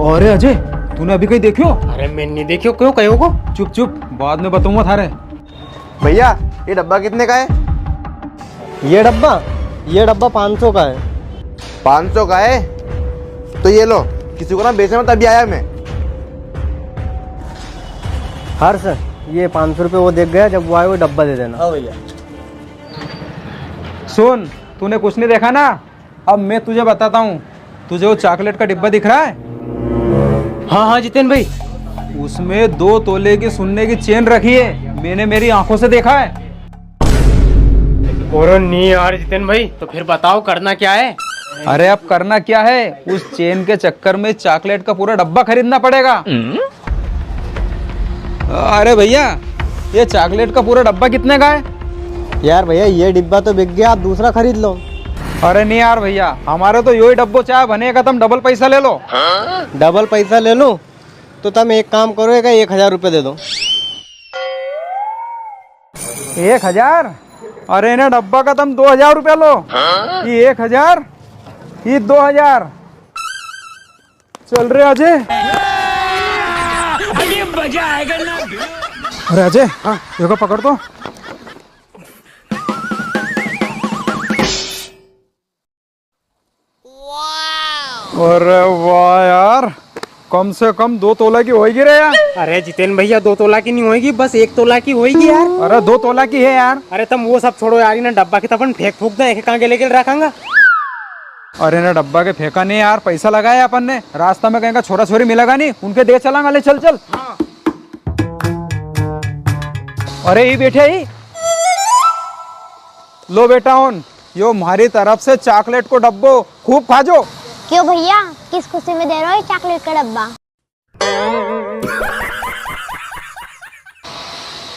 अरे अजय, तूने अभी कहीं देखियो? अरे मैं नहीं देखियो, क्यों कहो को? चुप चुप, बाद में बताऊंगा थारे। भैया ये डब्बा कितने का है? ये डब्बा 500 का है। 500 का है? तो ये लो, किसी को ना बेचना मत, तभी आया मैं। हर्ष, ये 500 रुपये वो देख गया, जब वो आए वो डब्बा दे देना। हाँ भैया। सुन, तूने कुछ नहीं देखा ना, अब मैं तुझे बताता हूँ। तुझे वो चॉकलेट का डिब्बा दिख रहा है? हाँ हाँ जितेन भाई, उसमें 2 तोले की सोने की चेन रखी है। मैंने मेरी आंखों से देखा है। और नहीं यार जितेन भाई, तो फिर बताओ करना क्या है? अरे अब करना क्या है, उस चेन के चक्कर में चॉकलेट का पूरा डब्बा खरीदना पड़ेगा। अरे भैया, ये चॉकलेट का पूरा डब्बा कितने का है? यार भैया, ये डिब्बा तो बिक गया, आप दूसरा खरीद लो। अरे नहीं यार भैया, हमारे तो यही डब्बो चाहे बनेगा, तुम डबल पैसा ले लो। डबल पैसा ले लो तो तुम एक काम करो, 1000 रुपये दे दो। 1000? अरे ना डब्बा का तुम 2000 रुपया लो। ये 1000, ये 2000। चल रहे अजय। मजा आएगा ना। अरे अजय, हाँ देखो, पकड़ तो। अरे वाह यार, कम से कम 2 तोला की होगी रे यार। अरे जितेन भैया, 2 तोला की नहीं होगी, बस 1 तोला की होगी यार। अरे 2 तोला की है यार। अरे तुम वो सब छोड़ो यार, ना डब्बा की तपन फेंक फूक दे, कहाँ के लेके रखांगा। अरे ना डब्बा के फेंका नहीं यार, पैसा लगाया अपन ने। रास्ता में कहेंगे छोरा छोरी मिलेगा नहीं, उनके दे चलांगा। ले चल चल। हाँ। अरे ये बैठे ही लो बेटा, उन यो हमारी तरफ से चॉकलेट को डब्बो खूब खाजो। क्यों भैया, किस खुशी में दे रहे हो चॉकलेट का डब्बा?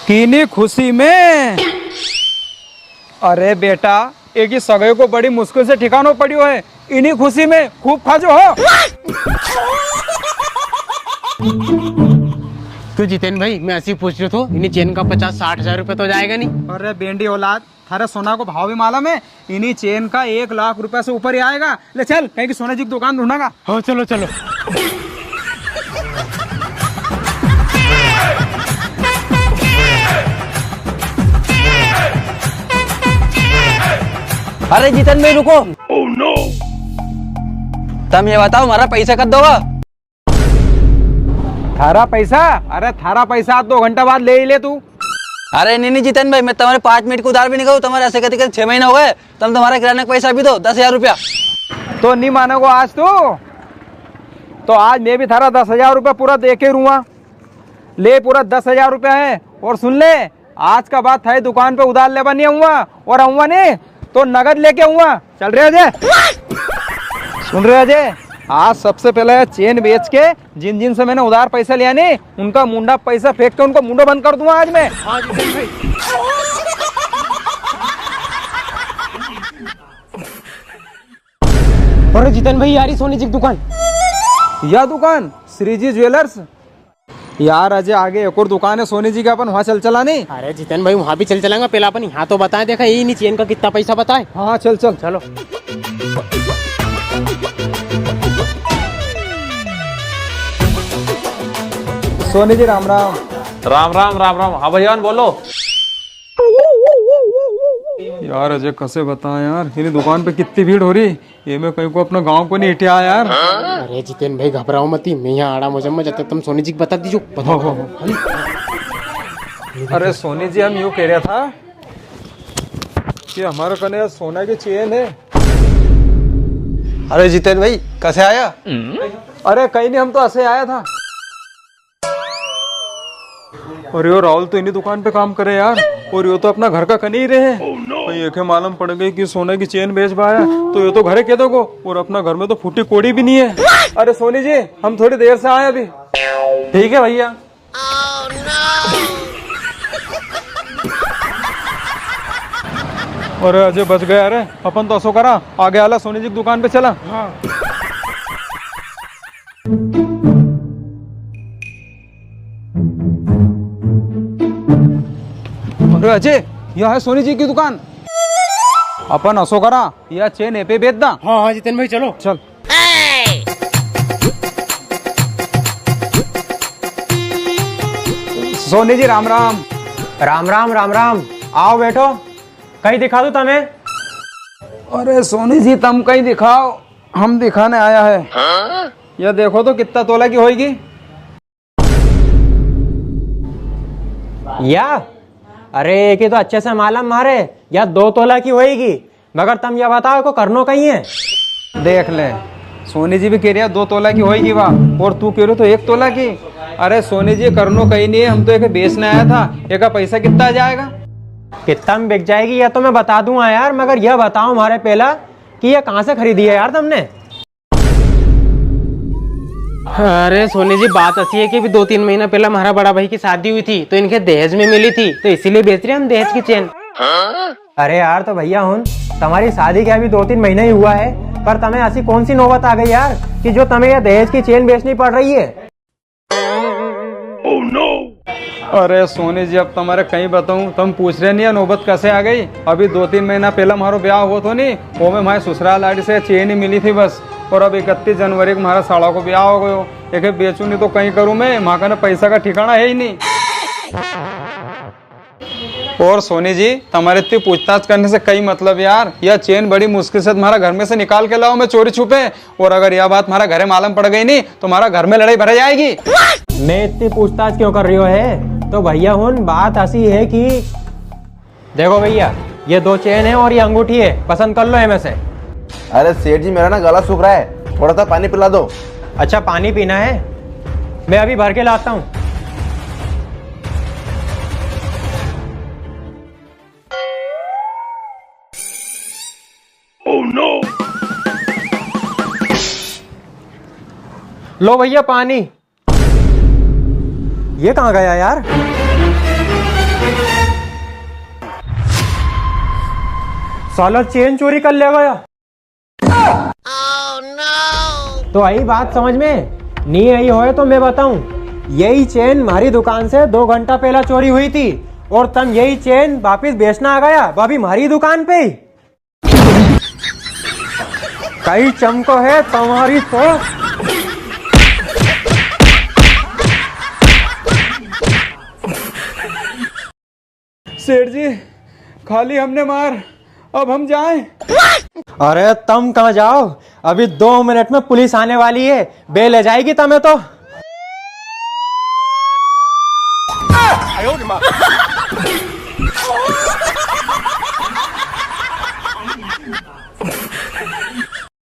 किनी खुशी में? अरे बेटा, एक ही सगे को बड़ी मुश्किल से ठिकानो पड़ियो है, इन्हीं खुशी में खूब खाजो हो। तो जितेन भाई, मैं ऐसी पूछ रही हूँ, इन्हीं चेन का 50-60 हजार रुपये तो जाएगा नहीं? अरे बेंडी औलाद, थारे सोना को भाव भी मालूम है? इन्हीं चेन का 1 लाख रुपया से ऊपर ही आएगा। ले चल, कहीं की सोने जी की दुकान ढूंढेगा। हाँ चलो चलो। अरे जितन भाई रुको। oh, no. तुम ये बताओ, हमारा पैसा कब दोगा? थारा पैसा? अरे थारा पैसा 2 घंटा बाद ले ही ले तू। अरे नहीं जितन भाई, मैं तुम्हारे 5 मिनट को उधार भी नहीं करूँ। तुम्हारे ऐसे कहते 6 महीने हो गए, तुम तुम्हारा किराने का पैसा भी दो, 10,000 रुपया। तो नहीं मानोगो आज तो आज मैं भी थारा 10,000 रुपया पूरा दे के रूँगा। ले, पूरा 10,000 रुपया है। और सुन ले, आज का बाद थारी दुकान पे उधार लेवा नहीं आऊंगा, और आऊंगा नहीं तो नगद लेके आऊंगा। चल रहे अजय? सुन रहे अजय, आज सबसे पहले चेन बेच के जिन जिन से मैंने उधार पैसा लिया नहीं, उनका मुंडा पैसा फेंक के उनको मुंडो बंद कर दूंगा आज मैं। हाँ जितेन भाई। अरे जितेन भाई, यार सोनी जी की दुकान। यह दुकान श्रीजी ज्वेलर्स। यार अजय, आगे एक और दुकान है सोनी जी का, अपन वहाँ चल चला नहीं? अरे जितेन भाई, वहाँ भी चल चलेंगे, पहले अपन यहाँ तो बताए, देखा यही नहीं चेन का कितना पैसा बताए। हाँ चल चल चलो। सोनी जी राम राम। राम राम राम राम। हाँ भैया बोलो। यार अजय, कैसे बताएं यार, इन्हीं दुकान पे कितनी भीड़ हो रही। ये मैं कहीं को अपना गांव को नहीं हटिया यार। अरे जितेन भाई, घबराओ मत, मैं यहाँ आड़ा मुझम्मा, जब तक तुम सोनी जी को बता दीजिए। बताओ। अरे सोनी जी, हम यूँ कह रहा था कि हमारे कने सोना की चेन है। अरे जितेन भाई, कैसे आया? अरे कहीं नहीं, हम तो ऐसे आया था। और यो राहुल तो इन्हीं दुकान पे काम करे यार, और यो तो अपना घर का कनी ही रहे। ये मालूम पड़ गई कि सोने की चेन बेच पाया, तो ये तो घरे कह दोगो, और अपना घर में तो फूटी कोड़ी भी नहीं है। अरे सोनी जी, हम थोड़ी देर से आए अभी। ठीक है भैया। अरे अजय, बच गया। अरे अपन तो ऐसो करा, आगे आला सोनी जी की दुकान पे चला। हाँ। अरे अजय, यह है सोनी जी की दुकान। अपन असो करा, यह चेन ए पे बेच दा। हाँ हाँ जितेन भाई, चलो। चल। सोनी जी राम राम। राम राम राम राम। आओ बैठो, कहीं दिखा दूं तुम्हें? अरे सोनी जी तुम कहीं दिखाओ, हम दिखाने आया है। यह देखो तो कितना तोला की होगी। या अरे एक ही तो अच्छे से मालूम मारे, या 2 तोला की होएगी, मगर तुम ये बताओ को करनो कहीं है? देख ले, सोनी जी भी कह रही है 2 तोला की होगी वाह, और तू कह रहे हो तो 1 तोला की। अरे सोनी जी करनो कहीं नहीं है, हम तो एक बेचने आया था। एक का पैसा कितना आ जाएगा? कितना में बिक जाएगी यह तो मैं बता दूंगा यार, मगर यह बताओ हमारे पहला कि यह कहाँ से खरीदी है यार तुमने? अरे सोनी जी बात ऐसी है कि भी 2-3 महीना पहले हमारा बड़ा भाई की शादी हुई थी, तो इनके दहेज में मिली थी, तो इसीलिए बेच रहे हैं हम दहेज की चेन। अरे यार तो भैया हुन तुम्हारी शादी के अभी 2-3 महीना ही हुआ है, पर तुम्हें ऐसी कौन सी नौबत आ गई यार कि जो तुम्हें यह दहेज की चेन बेचनी पड़ रही है? अरे सोनी जी अब तुम्हारे कहीं बताऊं, तुम पूछ रहे नहीं है नौबत कैसे आ गई। अभी 2-3 महीना पहले हमारा ब्याह हुआ तो नहीं, वो में हमारे ससुराल लाड़ी से चेन ही मिली थी बस। और अब 31 जनवरी को हमारा साड़ा को ब्याह हो गयो। एक बेचूं नहीं तो कहीं करूं मैं, वहां का ना पैसा का ठिकाना है ही नहीं। और सोनी जी तुम्हारे इतनी पूछताछ करने से कई मतलब यार, यह चेन बड़ी मुश्किल से तुम्हारा घर में से निकाल के लाओ मैं चोरी छुपे, और अगर यह बात हमारा घर मालूम पड़ गई नहीं तो हमारा घर में लड़ाई भर जाएगी। मैं इतनी पूछताछ क्यों कर रही हो है? तो भैया हुन बात ऐसी है कि देखो भैया, ये 2 चेन है और ये अंगूठी है, पसंद कर लो इनमें से। अरे सेठ जी मेरा ना गला सूख रहा है, थोड़ा सा पानी पिला दो। अच्छा पानी पीना है, मैं अभी भर के लाता हूँ। लो भैया पानी। ये कहाँ गया यार? साला चेन चोरी कर ले गया। तो आई बात समझ में नहीं आई हो तो मैं बताऊं, यही चेन हमारी दुकान से 2 घंटा पहला चोरी हुई थी, और तुम यही चेन वापिस बेचना आ गया भाभी हमारी दुकान पे ही। कई चमको है तुम्हारी तो। सेठ जी खाली हमने मार, अब हम जाएं? अरे तुम कहाँ जाओ, अभी 2 मिनट में पुलिस आने वाली है, बे ले जाएगी तुम्हें तो।